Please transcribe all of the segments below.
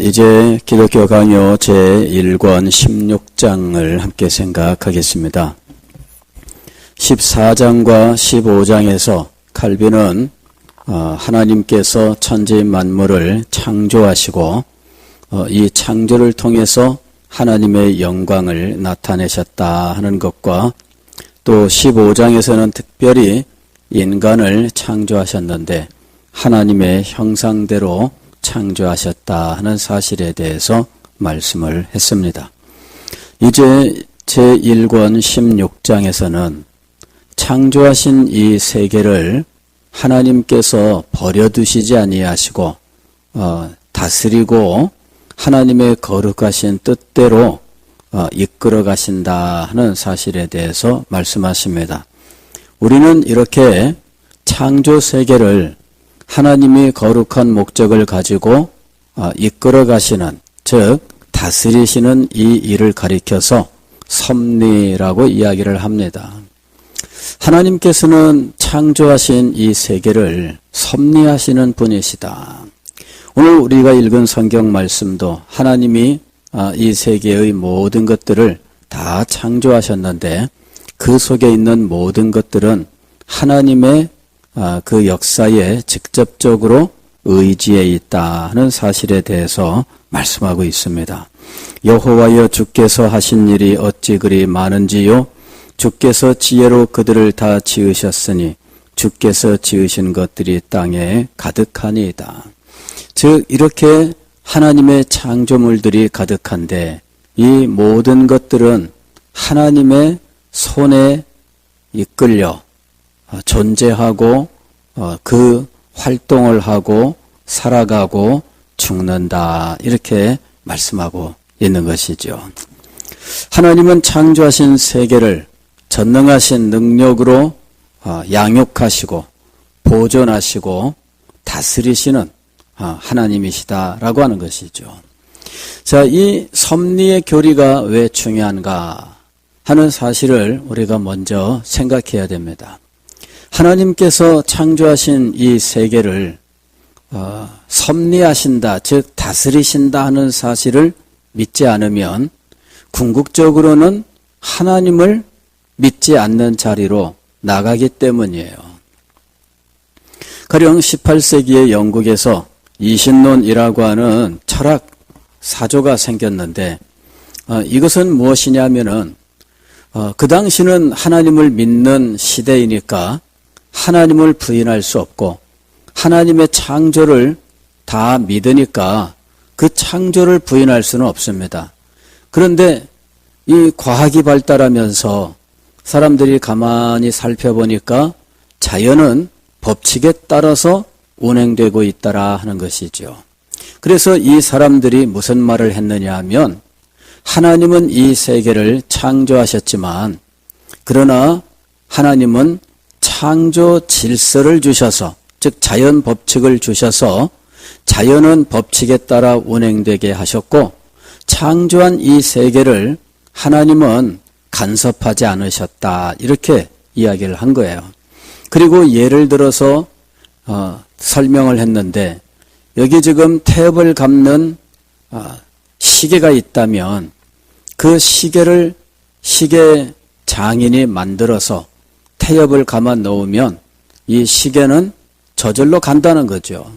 이제 기독교 강요 제1권 16장을 함께 생각하겠습니다. 14장과 15장에서 칼빈은 하나님께서 천지 만물을 창조하시고 이 창조를 통해서 하나님의 영광을 나타내셨다 하는 것과 또 15장에서는 특별히 인간을 창조하셨는데 하나님의 형상대로 창조하셨다 하는 사실에 대해서 말씀을 했습니다. 이제 제1권 16장에서는 창조하신 이 세계를 하나님께서 버려두시지 아니하시고 다스리고 하나님의 거룩하신 뜻대로 이끌어 가신다 하는 사실에 대해서 말씀하십니다. 우리는 이렇게 창조 세계를 하나님이 거룩한 목적을 가지고 이끌어 가시는, 즉 다스리시는 이 일을 가리켜서 섭리라고 이야기를 합니다. 하나님께서는 창조하신 이 세계를 섭리하시는 분이시다. 오늘 우리가 읽은 성경 말씀도 하나님이 이 세계의 모든 것들을 다 창조하셨는데 그 속에 있는 모든 것들은 하나님의 그 역사에 직접적으로 의지해 있다 하는 사실에 대해서 말씀하고 있습니다. 여호와여 주께서 하신 일이 어찌 그리 많은지요? 주께서 지혜로 그들을 다 지으셨으니 주께서 지으신 것들이 땅에 가득하니이다. 즉 이렇게 하나님의 창조물들이 가득한데 이 모든 것들은 하나님의 손에 이끌려 존재하고 그 활동을 하고 살아가고 죽는다 이렇게 말씀하고 있는 것이죠. 하나님은 창조하신 세계를 전능하신 능력으로 양육하시고 보존하시고 다스리시는 하나님이시다라고 하는 것이죠. 자, 이 섭리의 교리가 왜 중요한가 하는 사실을 우리가 먼저 생각해야 됩니다. 하나님께서 창조하신 이 세계를 섭리하신다, 즉 다스리신다 하는 사실을 믿지 않으면 궁극적으로는 하나님을 믿지 않는 자리로 나가기 때문이에요. 가령 18세기의 영국에서 이신론이라고 하는 철학 사조가 생겼는데 이것은 무엇이냐면은 그 당시는 하나님을 믿는 시대이니까 하나님을 부인할 수 없고 하나님의 창조를 다 믿으니까 그 창조를 부인할 수는 없습니다. 그런데 이 과학이 발달하면서 사람들이 가만히 살펴보니까 자연은 법칙에 따라서 운행되고 있다라 하는 것이죠. 그래서 이 사람들이 무슨 말을 했느냐 하면 하나님은 이 세계를 창조하셨지만 그러나 하나님은 창조 질서를 주셔서, 즉 자연 법칙을 주셔서 자연은 법칙에 따라 운행되게 하셨고 창조한 이 세계를 하나님은 간섭하지 않으셨다 이렇게 이야기를 한 거예요. 그리고 예를 들어서 설명을 했는데 여기 지금 태엽을 감는 시계가 있다면 그 시계를 시계 장인이 만들어서 태엽을 감아 놓으면 이 시계는 저절로 간다는 거죠.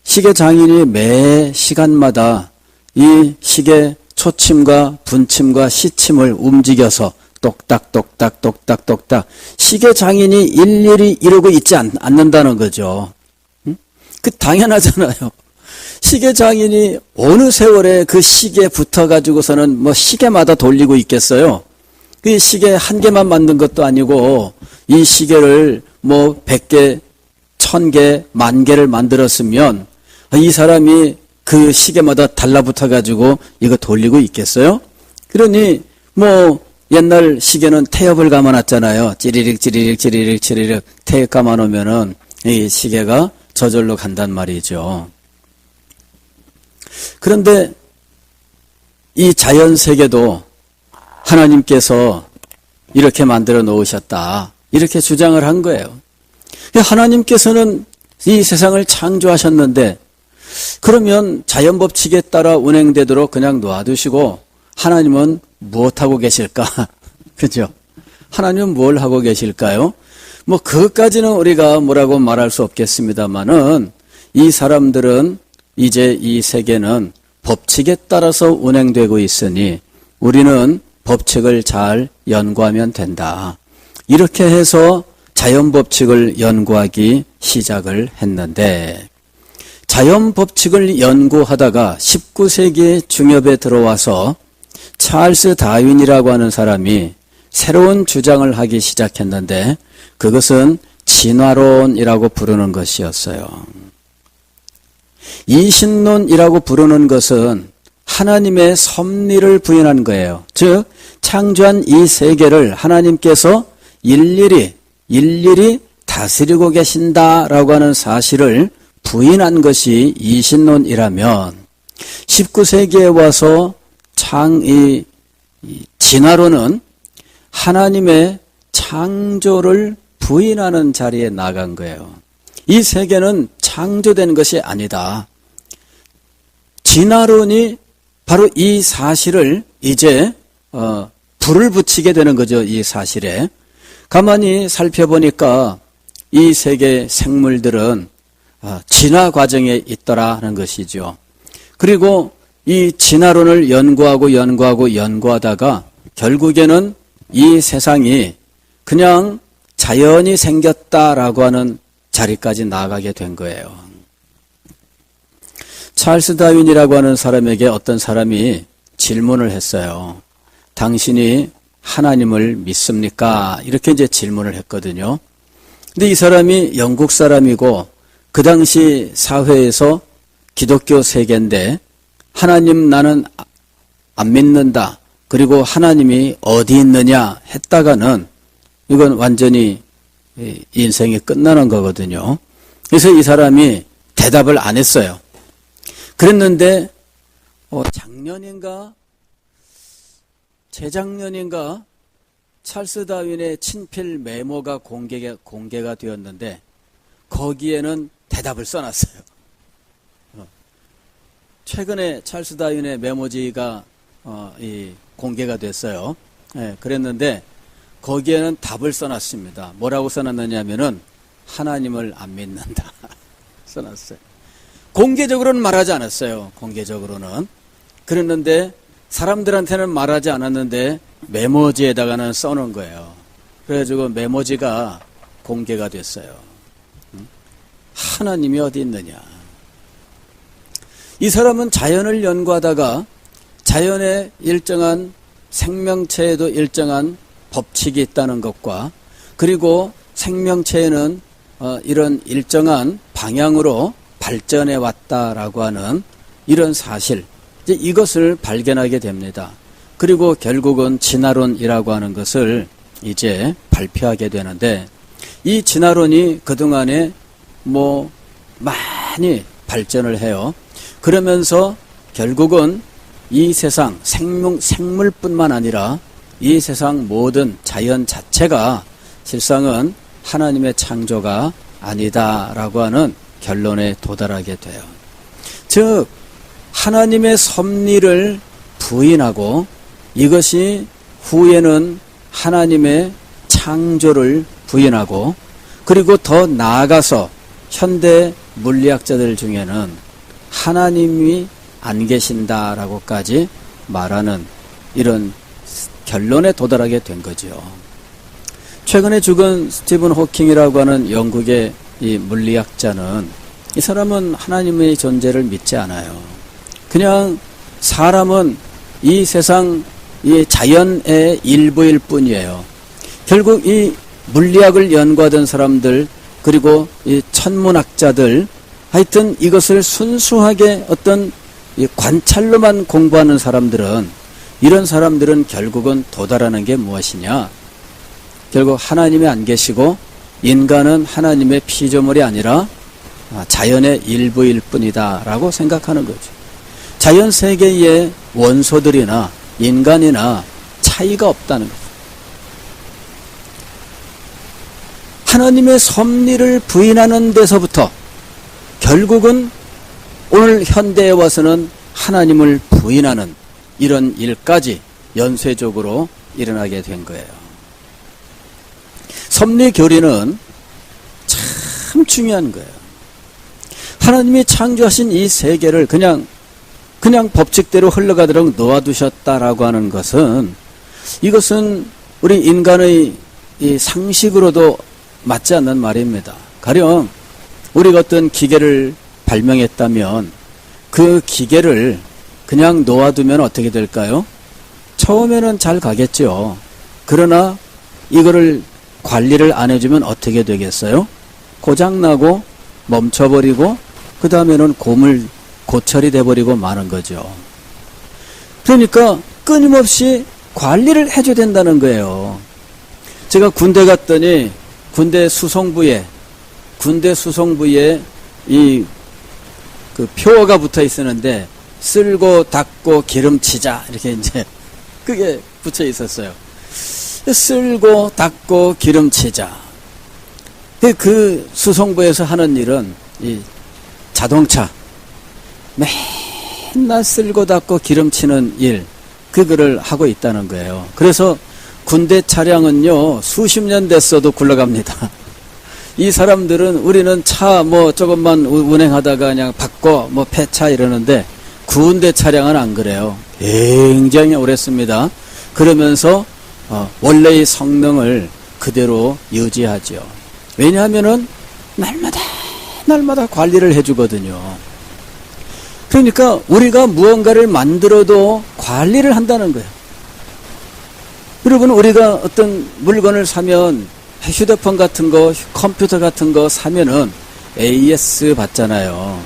시계 장인이 매 시간마다 이 시계 초침과 분침과 시침을 움직여서 똑딱똑딱 똑딱똑딱 시계 장인이 일일이 이러고 있지 않는다는 거죠. 그 당연하잖아요. 시계 장인이 어느 세월에 그 시계에 붙어가지고서는 뭐 시계마다 돌리고 있겠어요. 그 시계 한 개만 만든 것도 아니고 이 시계를 뭐 100개, 1000개, 10,000개를 만들었으면 이 사람이 그 시계마다 달라붙어가지고 이거 돌리고 있겠어요? 그러니 뭐 옛날 시계는 태엽을 감아놨잖아요. 찌리릭 찌리릭 찌리릭 찌리릭 태엽 감아놓으면은 이 시계가 저절로 간단 말이죠. 그런데 이 자연 세계도 하나님께서 이렇게 만들어 놓으셨다 이렇게 주장을 한 거예요. 하나님께서는 이 세상을 창조하셨는데 그러면 자연법칙에 따라 운행되도록 그냥 놔두시고 하나님은 무엇하고 계실까? 그죠? 하나님은 뭘 하고 계실까요? 뭐 그것까지는 우리가 뭐라고 말할 수 없겠습니다만은 이 사람들은 이제 이 세계는 법칙에 따라서 운행되고 있으니 우리는 법칙을 잘 연구하면 된다. 이렇게 해서 자연법칙을 연구하기 시작을 했는데 자연법칙을 연구하다가 19세기 중엽에 들어와서 찰스 다윈이라고 하는 사람이 새로운 주장을 하기 시작했는데 그것은 진화론이라고 부르는 것이었어요. 이신론이라고 부르는 것은 하나님의 섭리를 부인한 거예요. 즉 창조한 이 세계를 하나님께서 일일이 다스리고 계신다라고 하는 사실을 부인한 것이 이신론이라면 19세기에 와서 진화론은 하나님의 창조를 부인하는 자리에 나간 거예요. 이 세계는 창조된 것이 아니다. 진화론이 바로 이 사실을 이제 불을 붙이게 되는 거죠. 이 사실에. 가만히 살펴보니까 이 세계 생물들은 진화 과정에 있더라 하는 것이죠. 그리고 이 진화론을 연구하다가 결국에는 이 세상이 그냥 자연이 생겼다라고 하는 자리까지 나아가게 된 거예요. 찰스 다윈이라고 하는 사람에게 어떤 사람이 질문을 했어요. 당신이 하나님을 믿습니까? 이렇게 이제 질문을 했거든요. 근데 이 사람이 영국 사람이고 그 당시 사회에서 기독교 세계인데 하나님 나는 안 믿는다. 그리고 하나님이 어디 있느냐 했다가는 이건 완전히 인생이 끝나는 거거든요. 그래서 이 사람이 대답을 안 했어요. 그랬는데 재작년인가 찰스 다윈의 친필 메모가 공개가 되었는데 거기에는 대답을 써놨어요. 최근에 찰스 다윈의 메모지가 공개가 됐어요. 그랬는데 거기에는 답을 써놨습니다. 뭐라고 써놨느냐면은 하나님을 안 믿는다 써놨어요. 공개적으로는 말하지 않았어요. 공개적으로는. 그랬는데 사람들한테는 말하지 않았는데 메모지에다가는 써놓은 거예요. 그래가지고 메모지가 공개가 됐어요. 하나님이 어디 있느냐. 이 사람은 자연을 연구하다가 자연의 일정한 생명체에도 일정한 법칙이 있다는 것과 그리고 생명체에는 이런 일정한 방향으로 발전해 왔다라고 하는 이런 사실, 이제 이것을 발견하게 됩니다. 그리고 결국은 진화론이라고 하는 것을 이제 발표하게 되는데 이 진화론이 그동안에 많이 발전을 해요. 그러면서 결국은 이 세상 생물뿐만 아니라 이 세상 모든 자연 자체가 실상은 하나님의 창조가 아니다라고 하는 결론에 도달하게 돼요. 즉 하나님의 섭리를 부인하고 이것이 후에는 하나님의 창조를 부인하고 그리고 더 나아가서 현대 물리학자들 중에는 하나님이 안 계신다라고까지 말하는 이런 결론에 도달하게 된 거죠. 최근에 죽은 스티븐 호킹이라고 하는 영국의 이 물리학자는 이 사람은 하나님의 존재를 믿지 않아요. 그냥 사람은 이 세상 이 자연의 일부일 뿐이에요. 결국 이 물리학을 연구하던 사람들 그리고 이 천문학자들 하여튼 이것을 순수하게 어떤 이 관찰로만 공부하는 사람들은 이런 사람들은 결국은 도달하는 게 무엇이냐? 결국 하나님이 안 계시고 인간은 하나님의 피조물이 아니라 자연의 일부일 뿐이다라고 생각하는 거죠. 자연 세계의 원소들이나 인간이나 차이가 없다는 거죠. 하나님의 섭리를 부인하는 데서부터 결국은 오늘 현대에 와서는 하나님을 부인하는 이런 일까지 연쇄적으로 일어나게 된 거예요. 섭리 교리는 참 중요한 거예요. 하나님이 창조하신 이 세계를 그냥 법칙대로 흘러가도록 놓아두셨다라고 하는 것은, 이것은 우리 인간의 이 상식으로도 맞지 않는 말입니다. 가령 우리가 어떤 기계를 발명했다면 그 기계를 그냥 놓아두면 어떻게 될까요? 처음에는 잘 가겠죠. 그러나 이거를 관리를 안 해주면 어떻게 되겠어요? 고장나고 멈춰버리고 그 다음에는 고철이 돼버리고 마는 거죠. 그러니까 끊임없이 관리를 해줘야 된다는 거예요. 제가 군대 갔더니 군대 수송부에 이 그 표어가 붙어 있었는데, 쓸고 닦고 기름치자 이렇게 이제 그게 붙여 있었어요. 쓸고 닦고 기름치자. 그 수송부에서 하는 일은 이 자동차 맨날 쓸고 닦고 기름치는 일, 그거를 하고 있다는 거예요. 그래서 군대 차량은요 수십 년 됐어도 굴러갑니다. 이 사람들은, 우리는 차 조금만 운행하다가 그냥 바꿔 폐차 이러는데, 군대 차량은 안 그래요. 굉장히 오래 씁니다. 그러면서 원래의 성능을 그대로 유지하죠. 왜냐하면은 날마다 관리를 해주거든요. 그러니까 우리가 무언가를 만들어도 관리를 한다는 거예요. 여러분, 우리가 어떤 물건을 사면, 휴대폰 같은 거, 컴퓨터 같은 거 사면은 AS 받잖아요.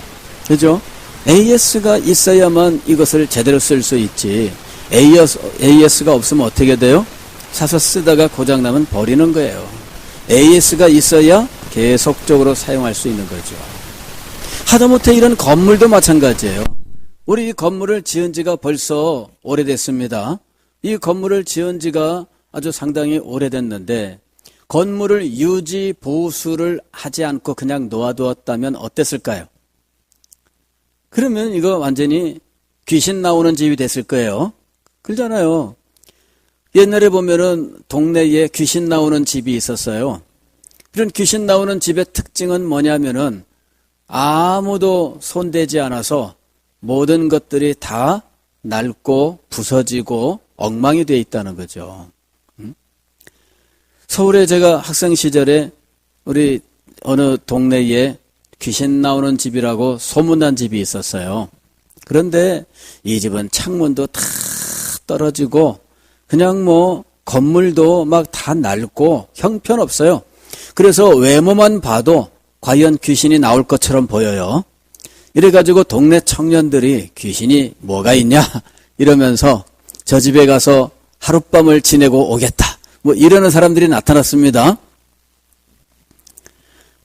그죠? AS가 있어야만 이것을 제대로 쓸 수 있지. AS가 없으면 어떻게 돼요? 사서 쓰다가 고장나면 버리는 거예요. AS가 있어야 계속적으로 사용할 수 있는 거죠. 하다못해 이런 건물도 마찬가지예요. 우리 이 건물을 지은 지가 벌써 오래됐습니다. 이 건물을 지은 지가 아주 상당히 오래됐는데, 건물을 유지 보수를 하지 않고 그냥 놓아두었다면 어땠을까요? 그러면 이거 완전히 귀신 나오는 집이 됐을 거예요. 그러잖아요. 옛날에 보면은 동네에 귀신 나오는 집이 있었어요. 그런 귀신 나오는 집의 특징은 뭐냐면은 아무도 손대지 않아서 모든 것들이 다 낡고 부서지고 엉망이 되어 있다는 거죠. 서울에 제가 학생 시절에 우리 어느 동네에 귀신 나오는 집이라고 소문난 집이 있었어요. 그런데 이 집은 창문도 다 떨어지고 그냥 건물도 막 다 낡고 형편없어요. 그래서 외모만 봐도 과연 귀신이 나올 것처럼 보여요. 이래가지고 동네 청년들이 귀신이 뭐가 있냐 이러면서 저 집에 가서 하룻밤을 지내고 오겠다 이러는 사람들이 나타났습니다.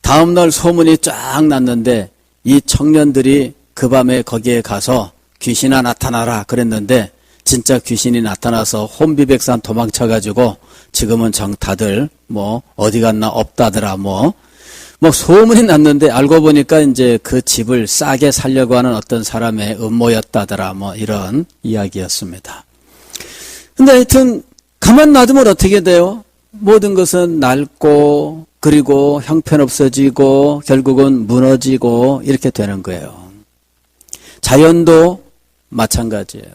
다음날 소문이 쫙 났는데 이 청년들이 그 밤에 거기에 가서 귀신아 나타나라 그랬는데 진짜 귀신이 나타나서 혼비백산 도망쳐가지고 지금은 다들 어디 갔나 없다더라 소문이 났는데 알고 보니까 이제 그 집을 싸게 살려고 하는 어떤 사람의 음모였다더라 이런 이야기였습니다. 근데 하여튼 가만 놔두면 어떻게 돼요? 모든 것은 낡고 그리고 형편없어지고 결국은 무너지고 이렇게 되는 거예요. 자연도 마찬가지예요.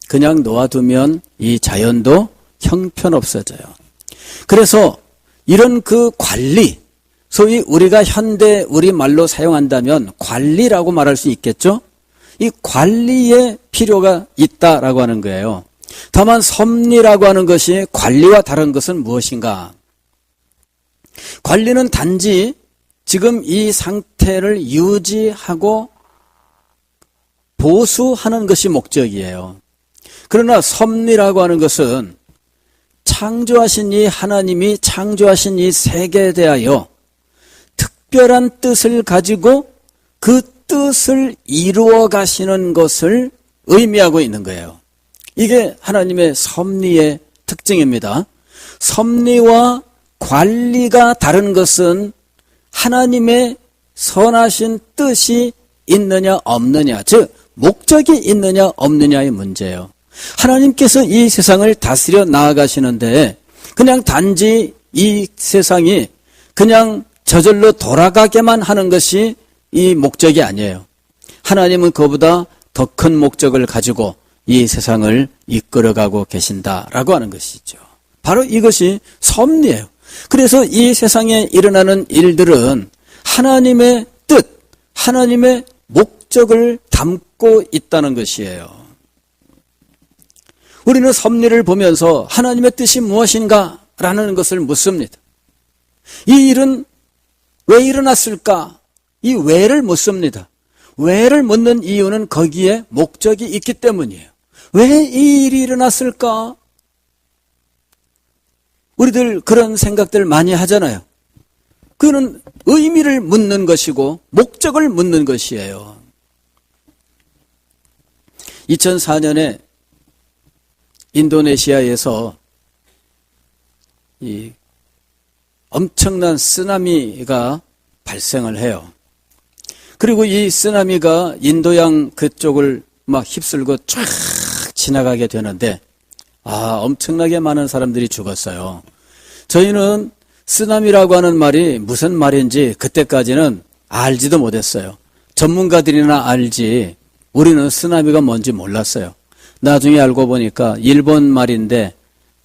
그냥 놓아두면 이 자연도 형편없어져요. 그래서 이런 그 관리, 소위 우리가 현대 우리말로 사용한다면 관리라고 말할 수 있겠죠? 이 관리에 필요가 있다라고 하는 거예요. 다만 섭리라고 하는 것이 관리와 다른 것은 무엇인가? 관리는 단지 지금 이 상태를 유지하고 보수하는 것이 목적이에요. 그러나 섭리라고 하는 것은 창조하신 이 하나님이 창조하신 이 세계에 대하여 특별한 뜻을 가지고 그 뜻을 이루어 가시는 것을 의미하고 있는 거예요. 이게 하나님의 섭리의 특징입니다. 섭리와 관리가 다른 것은 하나님의 선하신 뜻이 있느냐 없느냐, 즉 목적이 있느냐 없느냐의 문제예요. 하나님께서 이 세상을 다스려 나아가시는데 그냥 단지 이 세상이 그냥 저절로 돌아가게만 하는 것이 이 목적이 아니에요. 하나님은 그보다 더 큰 목적을 가지고 이 세상을 이끌어가고 계신다라고 하는 것이죠. 바로 이것이 섭리예요. 그래서 이 세상에 일어나는 일들은 하나님의 뜻, 하나님의 목적을 담고 있다는 것이에요. 우리는 섭리를 보면서 하나님의 뜻이 무엇인가? 라는 것을 묻습니다. 이 일은 왜 일어났을까? 이 왜를 묻습니다. 왜를 묻는 이유는 거기에 목적이 있기 때문이에요. 왜 이 일이 일어났을까? 우리들 그런 생각들 많이 하잖아요. 그는 의미를 묻는 것이고 목적을 묻는 것이에요. 2004년에 인도네시아에서 이 엄청난 쓰나미가 발생을 해요. 그리고 이 쓰나미가 인도양 그쪽을 막 휩쓸고 쫙 지나가게 되는데 엄청나게 많은 사람들이 죽었어요. 저희는 쓰나미라고 하는 말이 무슨 말인지 그때까지는 알지도 못했어요. 전문가들이나 알지 우리는 쓰나미가 뭔지 몰랐어요. 나중에 알고 보니까 일본 말인데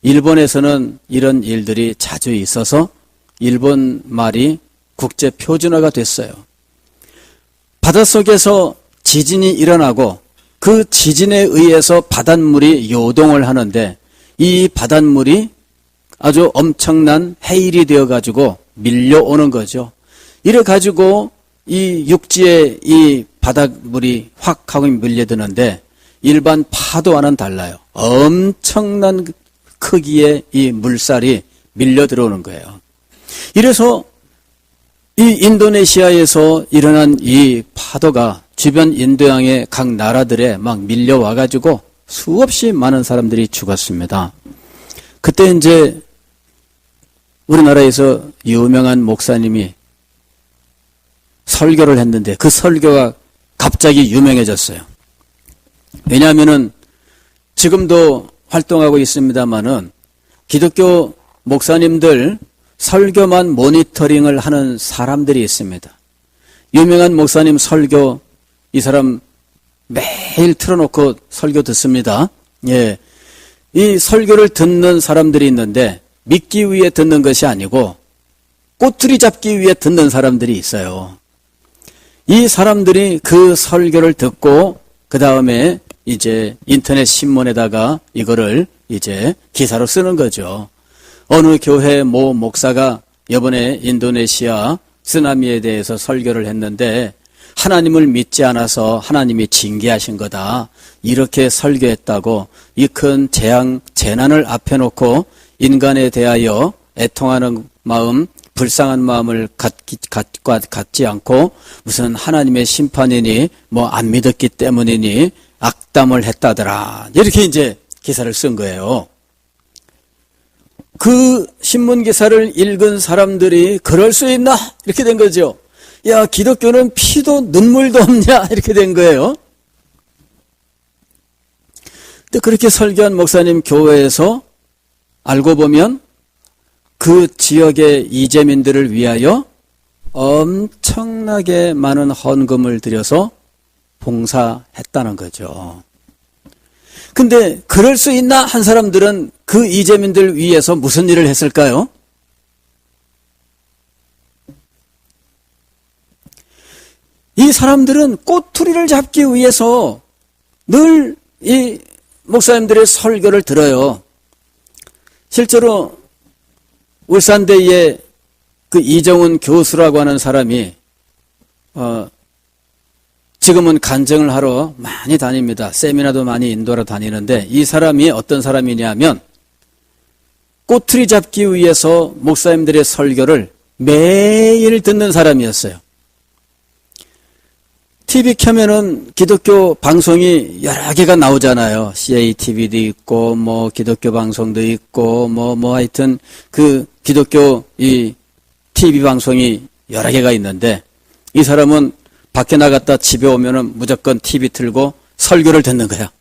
일본에서는 이런 일들이 자주 있어서 일본 말이 국제 표준화가 됐어요. 바닷속에서 지진이 일어나고 그 지진에 의해서 바닷물이 요동을 하는데 이 바닷물이 아주 엄청난 해일이 되어가지고 밀려오는 거죠. 이래가지고 이 육지에 이 바닷물이 확 하고 밀려드는데 일반 파도와는 달라요. 엄청난 크기의 이 물살이 밀려 들어오는 거예요. 이래서 이 인도네시아에서 일어난 이 파도가 주변 인도양의 각 나라들에 막 밀려와가지고 수없이 많은 사람들이 죽었습니다. 그때 이제 우리나라에서 유명한 목사님이 설교를 했는데 그 설교가 갑자기 유명해졌어요. 왜냐하면은 지금도 활동하고 있습니다마는 기독교 목사님들 설교만 모니터링을 하는 사람들이 있습니다. 유명한 목사님 설교 이 사람 매일 틀어놓고 설교 듣습니다. 예, 이 설교를 듣는 사람들이 있는데 믿기 위해 듣는 것이 아니고 꼬투리 잡기 위해 듣는 사람들이 있어요. 이 사람들이 그 설교를 듣고 그 다음에 이제 인터넷 신문에다가 이거를 이제 기사로 쓰는 거죠. 어느 교회 모 목사가 이번에 인도네시아 쓰나미에 대해서 설교를 했는데 하나님을 믿지 않아서 하나님이 징계하신 거다. 이렇게 설교했다고 이 큰 재난을 앞에 놓고 인간에 대하여 애통하는 마음, 불쌍한 마음을 갖지 않고 무슨 하나님의 심판이니 뭐 안 믿었기 때문이니 악담을 했다더라. 이렇게 이제 기사를 쓴 거예요. 그 신문 기사를 읽은 사람들이 그럴 수 있나? 이렇게 된 거죠. 야, 기독교는 피도 눈물도 없냐? 이렇게 된 거예요. 근데 그렇게 설교한 목사님 교회에서 알고 보면 그 지역의 이재민들을 위하여 엄청나게 많은 헌금을 들여서 봉사했다는 거죠. 근데 그럴 수 있나 한 사람들은 그 이재민들 위해서 무슨 일을 했을까요? 이 사람들은 꼬투리를 잡기 위해서 늘 이 목사님들의 설교를 들어요. 실제로 울산대의 그 이정훈 교수라고 하는 사람이 지금은 간증을 하러 많이 다닙니다. 세미나도 많이 인도하러 다니는데 이 사람이 어떤 사람이냐면 꼬투리 잡기 위해서 목사님들의 설교를 매일 듣는 사람이었어요. TV 켜면은 기독교 방송이 여러 개가 나오잖아요. CATV도 있고, 뭐, 기독교 방송도 있고, 뭐 하여튼 그 기독교 이 TV 방송이 여러 개가 있는데 이 사람은 밖에 나갔다 집에 오면은 무조건 TV 틀고 설교를 듣는 거야.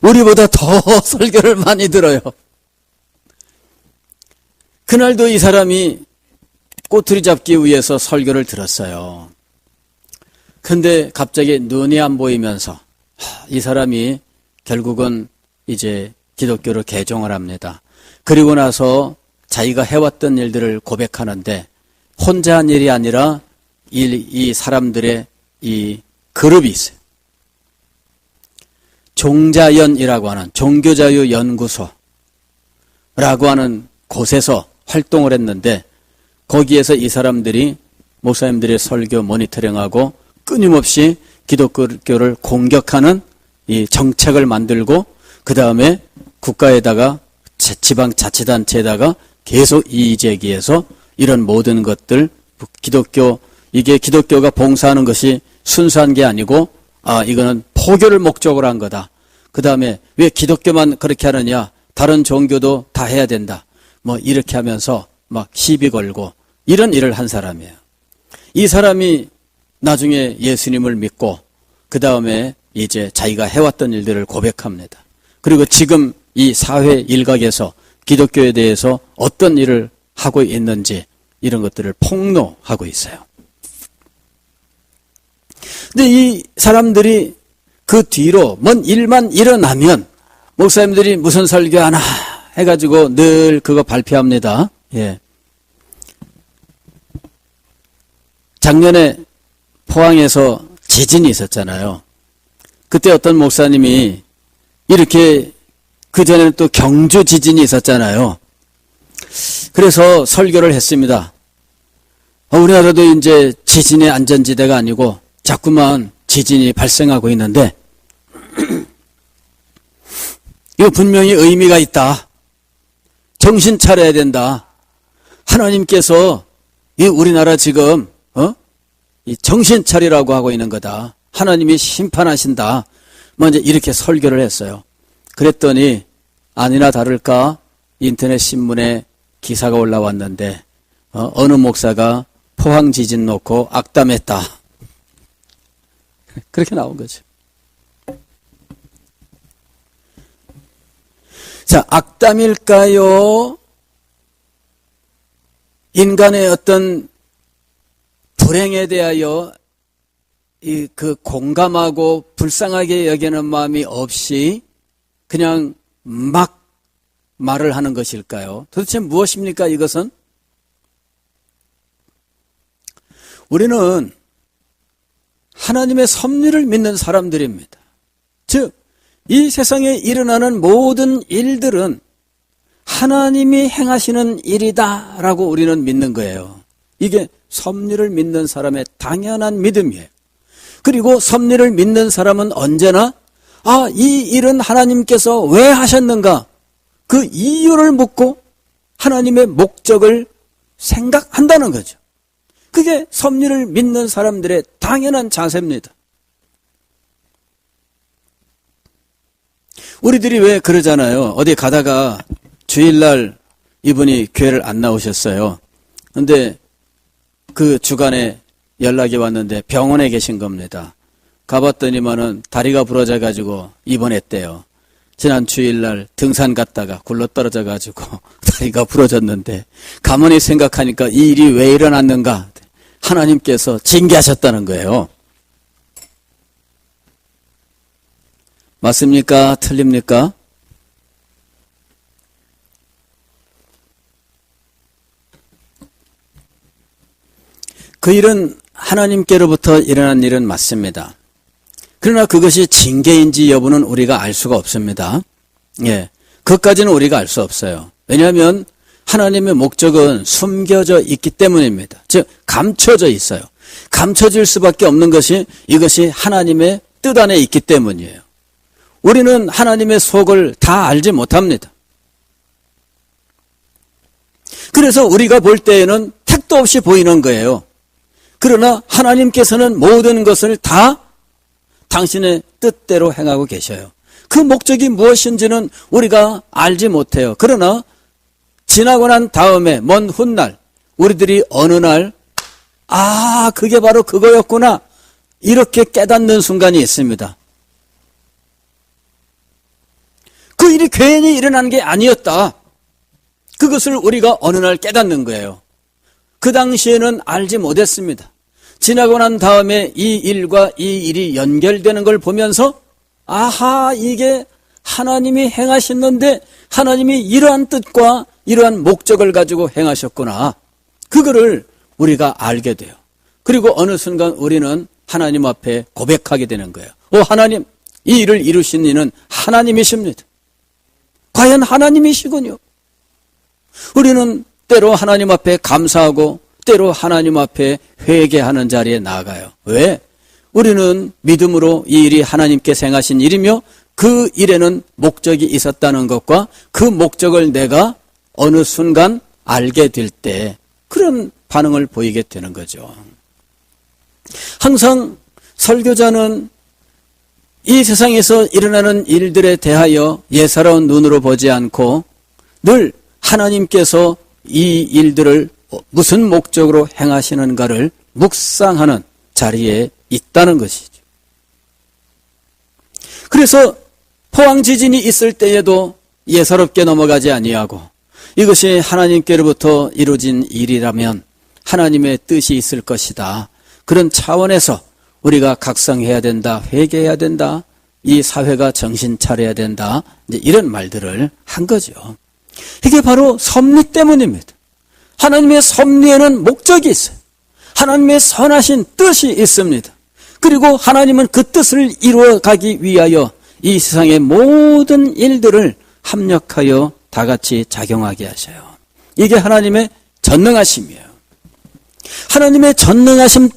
우리보다 더 설교를 많이 들어요. 그날도 이 사람이 꼬투리 잡기 위해서 설교를 들었어요. 근데 갑자기 눈이 안 보이면서 이 사람이 결국은 이제 기독교를 개종을 합니다. 그리고 나서 자기가 해왔던 일들을 고백하는데 혼자 한 일이 아니라 이 사람들의 이 그룹이 있어요. 종자연이라고 하는 종교자유연구소라고 하는 곳에서 활동을 했는데 거기에서 이 사람들이 목사님들의 설교 모니터링하고 끊임없이 기독교를 공격하는 이 정책을 만들고 그 다음에 국가에다가 지방자치단체에다가 계속 이의제기해서 이런 모든 것들 이게 기독교가 봉사하는 것이 순수한 게 아니고 이거는 포교를 목적으로 한 거다. 그 다음에 왜 기독교만 그렇게 하느냐, 다른 종교도 다 해야 된다. 뭐 이렇게 하면서 막 시비 걸고 이런 일을 한 사람이에요. 이 사람이 나중에 예수님을 믿고 그 다음에 이제 자기가 해왔던 일들을 고백합니다. 그리고 지금 이 사회 일각에서 기독교에 대해서 어떤 일을 하고 있는지 이런 것들을 폭로하고 있어요. 근데 이 사람들이 그 뒤로 뭔 일만 일어나면 목사님들이 무슨 설교하나 해가지고 늘 그거 발표합니다. 예. 작년에 포항에서 지진이 있었잖아요. 그때 어떤 목사님이 이렇게 그전에는 또 경주 지진이 있었잖아요. 그래서 설교를 했습니다. 우리나라도 이제 지진의 안전지대가 아니고 자꾸만 지진이 발생하고 있는데 이거 분명히 의미가 있다. 정신 차려야 된다. 하나님께서 이 우리나라 지금 이 정신 차리라고 하고 있는 거다. 하나님이 심판하신다. 먼저 이렇게 설교를 했어요. 그랬더니 아니나 다를까 인터넷 신문에 기사가 올라왔는데 어느 목사가 포항 지진 놓고 악담했다. 그렇게 나온 거죠. 자, 악담일까요? 인간의 어떤 불행에 대하여 그 공감하고 불쌍하게 여기는 마음이 없이 그냥 막 말을 하는 것일까요? 도대체 무엇입니까, 이것은? 우리는 하나님의 섭리를 믿는 사람들입니다. 즉, 이 세상에 일어나는 모든 일들은 하나님이 행하시는 일이다라고 우리는 믿는 거예요. 이게 섭리를 믿는 사람의 당연한 믿음이에요. 그리고 섭리를 믿는 사람은 언제나 이 일은 하나님께서 왜 하셨는가? 그 이유를 묻고 하나님의 목적을 생각한다는 거죠. 그게 섭리를 믿는 사람들의 당연한 자세입니다. 우리들이 왜 그러잖아요. 어디 가다가 주일날 이분이 교회를 안 나오셨어요. 근데 그 주간에 연락이 왔는데 병원에 계신 겁니다. 가봤더니만은 다리가 부러져가지고 입원했대요. 지난 주일날 등산 갔다가 굴러떨어져가지고 다리가 부러졌는데 가만히 생각하니까 이 일이 왜 일어났는가? 하나님께서 징계하셨다는 거예요. 맞습니까? 틀립니까? 그 일은 하나님께로부터 일어난 일은 맞습니다. 그러나 그것이 징계인지 여부는 우리가 알 수가 없습니다. 예, 그것까지는 우리가 알 수 없어요. 왜냐하면 하나님의 목적은 숨겨져 있기 때문입니다. 즉 감춰져 있어요. 감춰질 수밖에 없는 것이 이것이 하나님의 뜻 안에 있기 때문이에요. 우리는 하나님의 속을 다 알지 못합니다. 그래서 우리가 볼 때에는 택도 없이 보이는 거예요. 그러나 하나님께서는 모든 것을 다 당신의 뜻대로 행하고 계셔요. 그 목적이 무엇인지는 우리가 알지 못해요. 그러나 지나고 난 다음에 먼 훗날 우리들이 어느 날 아, 그게 바로 그거였구나. 이렇게 깨닫는 순간이 있습니다. 그 일이 괜히 일어난 게 아니었다. 그것을 우리가 어느 날 깨닫는 거예요. 그 당시에는 알지 못했습니다. 지나고 난 다음에 이 일과 이 일이 연결되는 걸 보면서 아하, 이게 하나님이 행하셨는데 하나님이 이러한 뜻과 이러한 목적을 가지고 행하셨구나. 그거를 우리가 알게 돼요. 그리고 어느 순간 우리는 하나님 앞에 고백하게 되는 거예요. 하나님, 이 일을 이루신 이는 하나님이십니다. 과연 하나님이시군요. 우리는 때로 하나님 앞에 감사하고 때로 하나님 앞에 회개하는 자리에 나아가요. 왜? 우리는 믿음으로 이 일이 하나님께서 행하신 일이며 그 일에는 목적이 있었다는 것과 그 목적을 내가 어느 순간 알게 될 때 그런 반응을 보이게 되는 거죠. 항상 설교자는 이 세상에서 일어나는 일들에 대하여 예사로운 눈으로 보지 않고 늘 하나님께서 이 일들을 무슨 목적으로 행하시는가를 묵상하는 자리에 있다는 것이죠. 그래서 포항 지진이 있을 때에도 예사롭게 넘어가지 아니하고 이것이 하나님께로부터 이루어진 일이라면 하나님의 뜻이 있을 것이다. 그런 차원에서 우리가 각성해야 된다, 회개해야 된다, 이 사회가 정신 차려야 된다, 이제 이런 말들을 한 거죠. 이게 바로 섭리 때문입니다. 하나님의 섭리에는 목적이 있어요. 하나님의 선하신 뜻이 있습니다. 그리고 하나님은 그 뜻을 이루어가기 위하여 이 세상의 모든 일들을 합력하여 다 같이 작용하게 하셔요. 이게 하나님의 전능하심이에요. 하나님의 전능하심,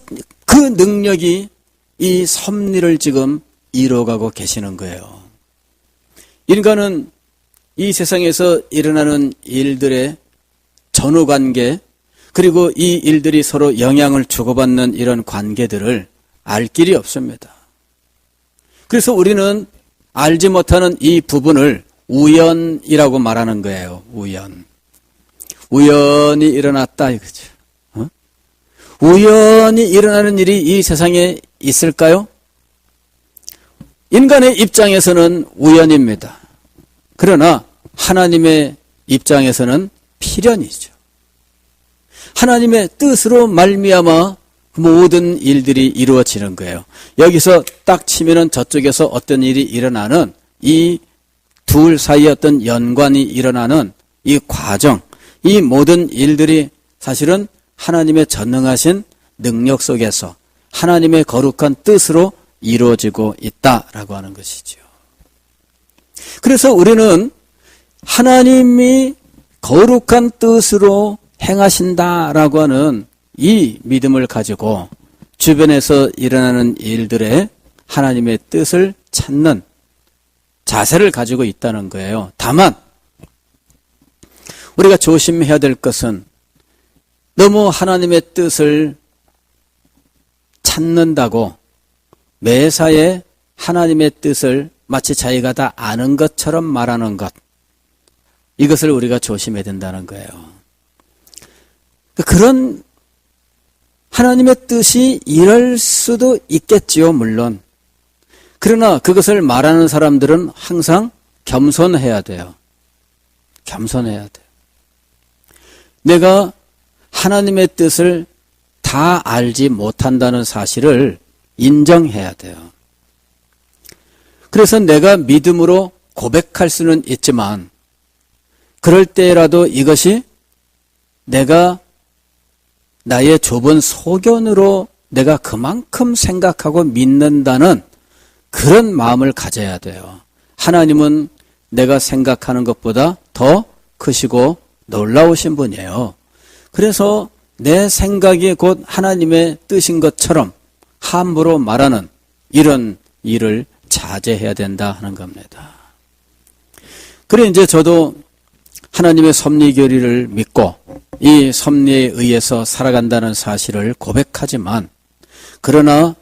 그 능력이 이 섭리를 지금 이루어가고 계시는 거예요. 인간은 이 세상에서 일어나는 일들의 전후관계, 그리고 이 일들이 서로 영향을 주고받는 이런 관계들을 알 길이 없습니다. 그래서 우리는 알지 못하는 이 부분을 우연이라고 말하는 거예요. 우연. 우연히 일어났다 이거죠. 우연히 일어나는 일이 이 세상에 있을까요? 인간의 입장에서는 우연입니다. 그러나 하나님의 입장에서는 필연이죠. 하나님의 뜻으로 말미암아 모든 일들이 이루어지는 거예요. 여기서 딱 치면은 저쪽에서 어떤 일이 일어나는 이 둘 사이에 어떤 연관이 일어나는 이 과정, 이 모든 일들이 사실은 하나님의 전능하신 능력 속에서 하나님의 거룩한 뜻으로 이루어지고 있다라고 하는 것이죠. 그래서 우리는 하나님이 거룩한 뜻으로 행하신다라고 하는 이 믿음을 가지고 주변에서 일어나는 일들에 하나님의 뜻을 찾는 자세를 가지고 있다는 거예요. 다만 우리가 조심해야 될 것은 너무 하나님의 뜻을 찾는다고 매사에 하나님의 뜻을 마치 자기가 다 아는 것처럼 말하는 것, 이것을 우리가 조심해야 된다는 거예요. 그런 하나님의 뜻이 이럴 수도 있겠지요, 물론. 그러나 그것을 말하는 사람들은 항상 겸손해야 돼요. 겸손해야 돼요. 내가 하나님의 뜻을 다 알지 못한다는 사실을 인정해야 돼요. 그래서 내가 믿음으로 고백할 수는 있지만 그럴 때라도 이것이 내가 나의 좁은 소견으로 내가 그만큼 생각하고 믿는다는 그런 마음을 가져야 돼요. 하나님은 내가 생각하는 것보다 더 크시고 놀라우신 분이에요. 그래서 내 생각이 곧 하나님의 뜻인 것처럼 함부로 말하는 이런 일을 자제해야 된다 하는 겁니다. 그래 이제 저도 하나님의 섭리 교리를 믿고 이 섭리에 의해서 살아간다는 사실을 고백하지만, 그러나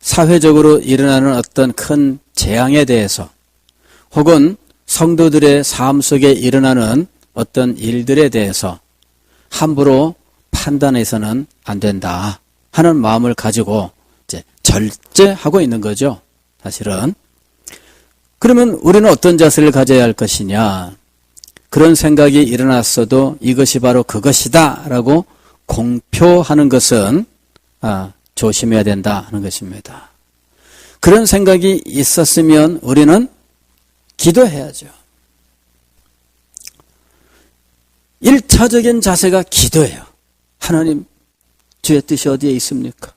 사회적으로 일어나는 어떤 큰 재앙에 대해서 혹은 성도들의 삶 속에 일어나는 어떤 일들에 대해서 함부로 판단해서는 안 된다 하는 마음을 가지고 이제 절제하고 있는 거죠. 사실은. 그러면 우리는 어떤 자세를 가져야 할 것이냐? 그런 생각이 일어났어도 이것이 바로 그것이다 라고 공표하는 것은 조심해야 된다 하는 것입니다. 그런 생각이 있었으면 우리는 기도해야죠. 1차적인 자세가 기도예요. 하나님, 주의 뜻이 어디에 있습니까?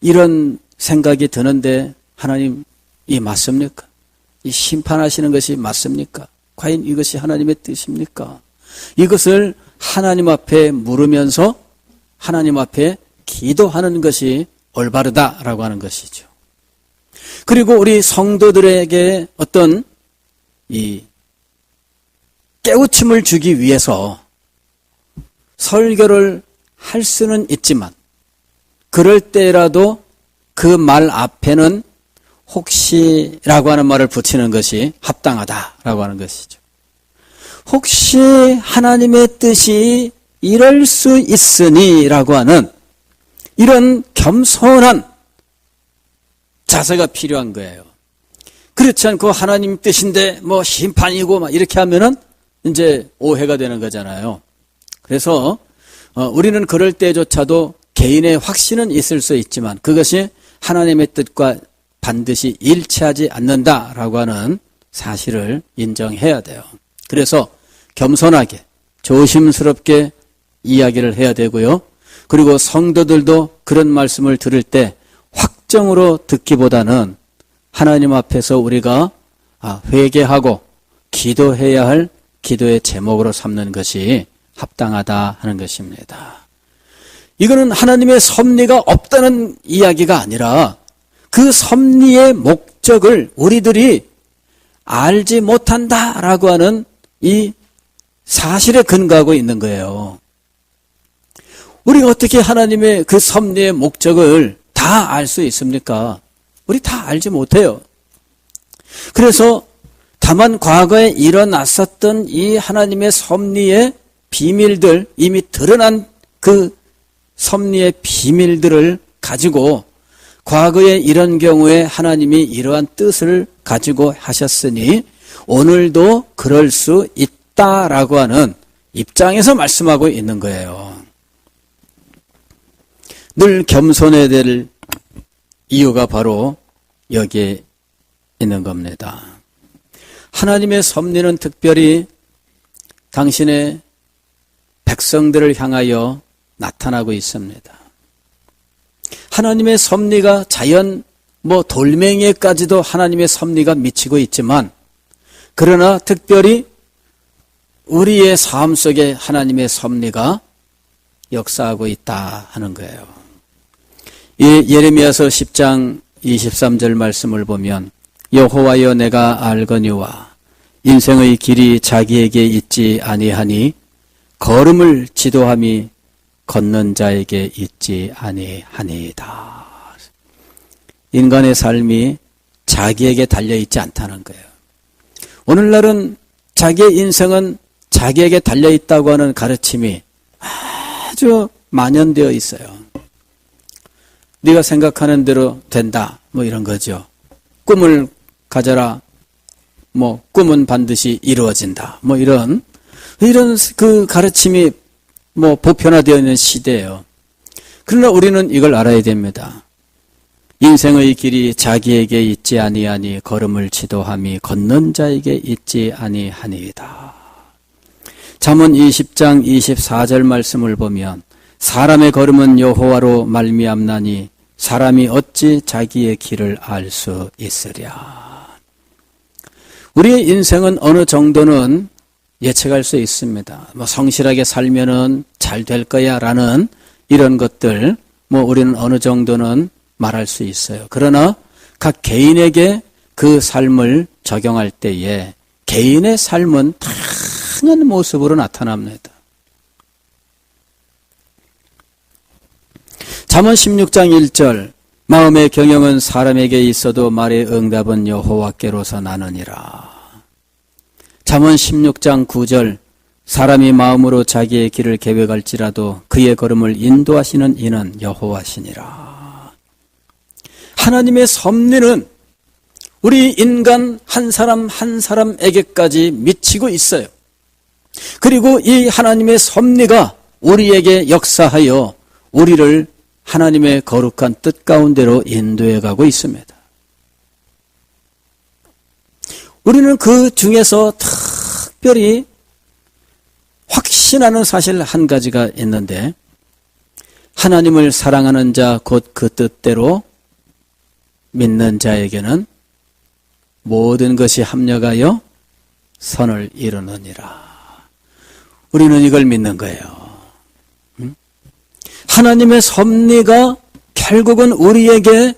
이런 생각이 드는데 하나님, 이 맞습니까? 이 심판하시는 것이 맞습니까? 과연 이것이 하나님의 뜻입니까? 이것을 하나님 앞에 물으면서 하나님 앞에 기도하는 것이 올바르다라고 하는 것이죠. 그리고 우리 성도들에게 어떤 이 깨우침을 주기 위해서 설교를 할 수는 있지만 그럴 때라도 그 말 앞에는 혹시라고 하는 말을 붙이는 것이 합당하다라고 하는 것이죠. 혹시 하나님의 뜻이 이럴 수 있으니라고 하는 이런 겸손한 자세가 필요한 거예요. 그렇지 않고 하나님 뜻인데 뭐 심판이고 막 이렇게 하면은 이제 오해가 되는 거잖아요. 그래서 우리는 그럴 때조차도 개인의 확신은 있을 수 있지만 그것이 하나님의 뜻과 반드시 일치하지 않는다라고 하는 사실을 인정해야 돼요. 그래서 겸손하게 조심스럽게 이야기를 해야 되고요. 그리고 성도들도 그런 말씀을 들을 때 확정으로 듣기보다는 하나님 앞에서 우리가 회개하고 기도해야 할 기도의 제목으로 삼는 것이 합당하다 하는 것입니다. 이거는 하나님의 섭리가 없다는 이야기가 아니라 그 섭리의 목적을 우리들이 알지 못한다라고 하는 이 사실에 근거하고 있는 거예요. 우리가 어떻게 하나님의 그 섭리의 목적을 다 알 수 있습니까? 우리 다 알지 못해요. 그래서 다만 과거에 일어났었던 이 하나님의 섭리의 비밀들, 이미 드러난 그 섭리의 비밀들을 가지고 과거에 이런 경우에 하나님이 이러한 뜻을 가지고 하셨으니 오늘도 그럴 수 있다라고 하는 입장에서 말씀하고 있는 거예요. 늘 겸손해야 될 이유가 바로 여기에 있는 겁니다. 하나님의 섭리는 특별히 당신의 백성들을 향하여 나타나고 있습니다. 하나님의 섭리가 자연 돌멩이에까지도 하나님의 섭리가 미치고 있지만 그러나 특별히 우리의 삶 속에 하나님의 섭리가 역사하고 있다 하는 거예요. 이 예레미야서 10장 23절 말씀을 보면 여호와여 내가 알거니와 인생의 길이 자기에게 있지 아니하니 걸음을 지도함이 걷는 자에게 있지 아니하니이다. 인간의 삶이 자기에게 달려있지 않다는 거예요. 오늘날은 자기의 인생은 자기에게 달려있다고 하는 가르침이 아주 만연되어 있어요. 네가 생각하는 대로 된다 이런 거죠. 꿈을 가져라 꿈은 반드시 이루어진다 이런 그 가르침이 보편화되어 있는 시대예요. 그러나 우리는 이걸 알아야 됩니다. 인생의 길이 자기에게 있지 아니하니 걸음을 지도함이 걷는 자에게 있지 아니하니이다. 잠언 20장 24절 말씀을 보면 사람의 걸음은 여호와로 말미암나니 사람이 어찌 자기의 길을 알 수 있으랴. 우리의 인생은 어느 정도는 예측할 수 있습니다. 성실하게 살면은 잘 될 거야 라는 이런 것들 우리는 어느 정도는 말할 수 있어요. 그러나 각 개인에게 그 삶을 적용할 때에 개인의 삶은 다양한 모습으로 나타납니다. 잠언 16장 1절 마음의 경영은 사람에게 있어도 말의 응답은 여호와께로서 나느니라. 잠언 16장 9절 사람이 마음으로 자기의 길을 계획할지라도 그의 걸음을 인도하시는 이는 여호와시니라. 하나님의 섭리는 우리 인간 한 사람 한 사람에게까지 미치고 있어요. 그리고 이 하나님의 섭리가 우리에게 역사하여 우리를 하나님의 거룩한 뜻 가운데로 인도해 가고 있습니다. 우리는 그 중에서 특별히 확신하는 사실 한 가지가 있는데, 하나님을 사랑하는 자 곧 그 뜻대로 믿는 자에게는 모든 것이 합력하여 선을 이루느니라. 우리는 이걸 믿는 거예요. 하나님의 섭리가 결국은 우리에게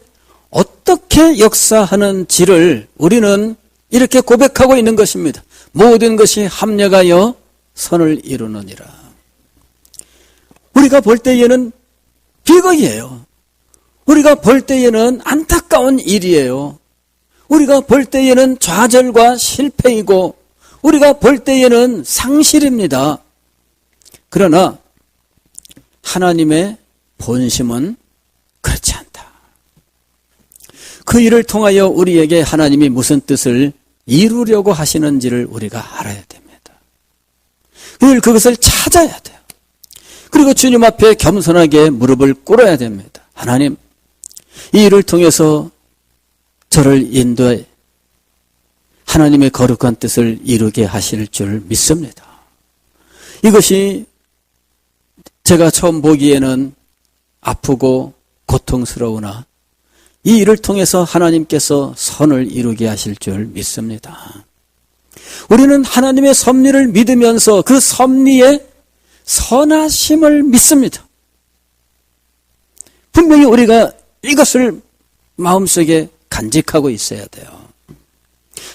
어떻게 역사하는지를 우리는 이렇게 고백하고 있는 것입니다. 모든 것이 합력하여 선을 이루느니라. 우리가 볼 때에는 비극이에요. 우리가 볼 때에는 안타까운 일이에요. 우리가 볼 때에는 좌절과 실패이고 우리가 볼 때에는 상실입니다. 그러나 하나님의 본심은 그렇지 않다. 그 일을 통하여 우리에게 하나님이 무슨 뜻을 이루려고 하시는지를 우리가 알아야 됩니다. 늘 그것을 찾아야 돼요. 그리고 주님 앞에 겸손하게 무릎을 꿇어야 됩니다. 하나님, 이 일을 통해서 저를 인도해 하나님의 거룩한 뜻을 이루게 하실 줄 믿습니다. 이것이 제가 처음 보기에는 아프고 고통스러우나 이 일을 통해서 하나님께서 선을 이루게 하실 줄 믿습니다. 우리는 하나님의 섭리를 믿으면서 그 섭리의 선하심을 믿습니다. 분명히 우리가 이것을 마음속에 간직하고 있어야 돼요.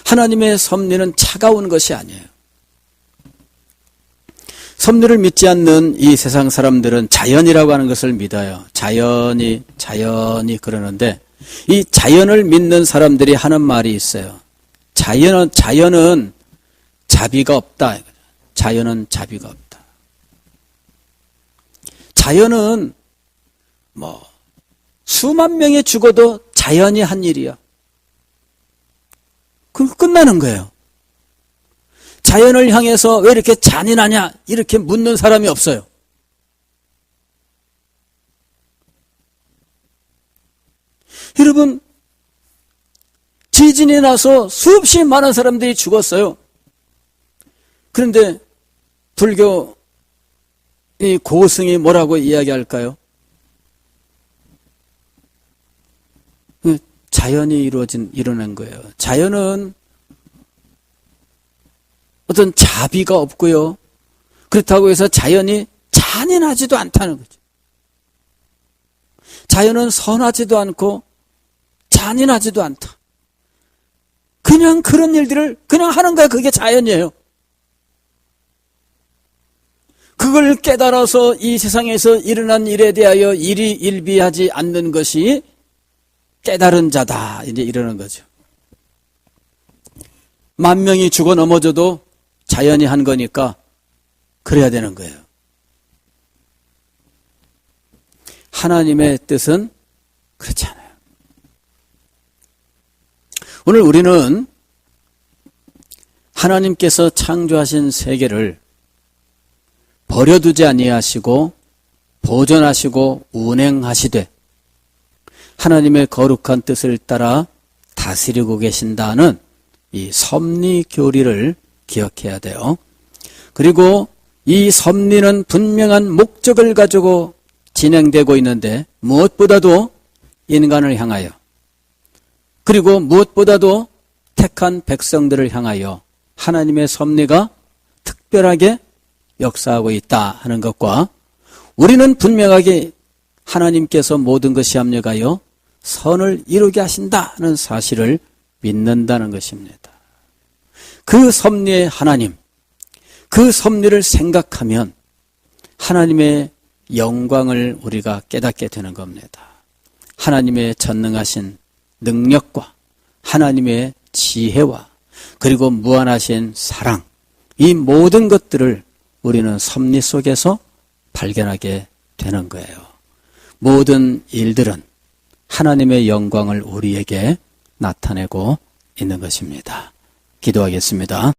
하나님의 섭리는 차가운 것이 아니에요. 섭리를 믿지 않는 이 세상 사람들은 자연이라고 하는 것을 믿어요. 자연이 그러는데 이 자연을 믿는 사람들이 하는 말이 있어요. 자연은 자비가 없다. 자연은 자비가 없다. 자연은 수만 명이 죽어도 자연이 한 일이야. 그럼 끝나는 거예요. 자연을 향해서 왜 이렇게 잔인하냐 이렇게 묻는 사람이 없어요. 여러분, 지진이 나서 수없이 많은 사람들이 죽었어요. 그런데 불교 이 고승이 뭐라고 이야기할까요? 자연이 일어난 거예요. 자연은 어떤 자비가 없고요. 그렇다고 해서 자연이 잔인하지도 않다는 거죠. 자연은 선하지도 않고 잔인하지도 않다. 그냥 그런 일들을 그냥 하는 거야. 그게 자연이에요. 그걸 깨달아서 이 세상에서 일어난 일에 대하여 일이 일비하지 않는 것이 깨달은 자다. 이제 이러는 거죠. 10,000명이 죽어 넘어져도 자연이 한 거니까 그래야 되는 거예요. 하나님의 뜻은 그렇지 않아요. 오늘 우리는 하나님께서 창조하신 세계를 버려두지 아니하시고 보존하시고 운행하시되 하나님의 거룩한 뜻을 따라 다스리고 계신다는 이 섭리 교리를 기억해야 돼요. 그리고 이 섭리는 분명한 목적을 가지고 진행되고 있는데 무엇보다도 인간을 향하여 그리고 무엇보다도 택한 백성들을 향하여 하나님의 섭리가 특별하게 역사하고 있다 하는 것과 우리는 분명하게 하나님께서 모든 것이 합력하여 선을 이루게 하신다는 사실을 믿는다는 것입니다. 그 섭리의 하나님, 그 섭리를 생각하면 하나님의 영광을 우리가 깨닫게 되는 겁니다. 하나님의 전능하신 능력과 하나님의 지혜와 그리고 무한하신 사랑, 이 모든 것들을 우리는 섭리 속에서 발견하게 되는 거예요. 모든 일들은 하나님의 영광을 우리에게 나타내고 있는 것입니다. 기도하겠습니다.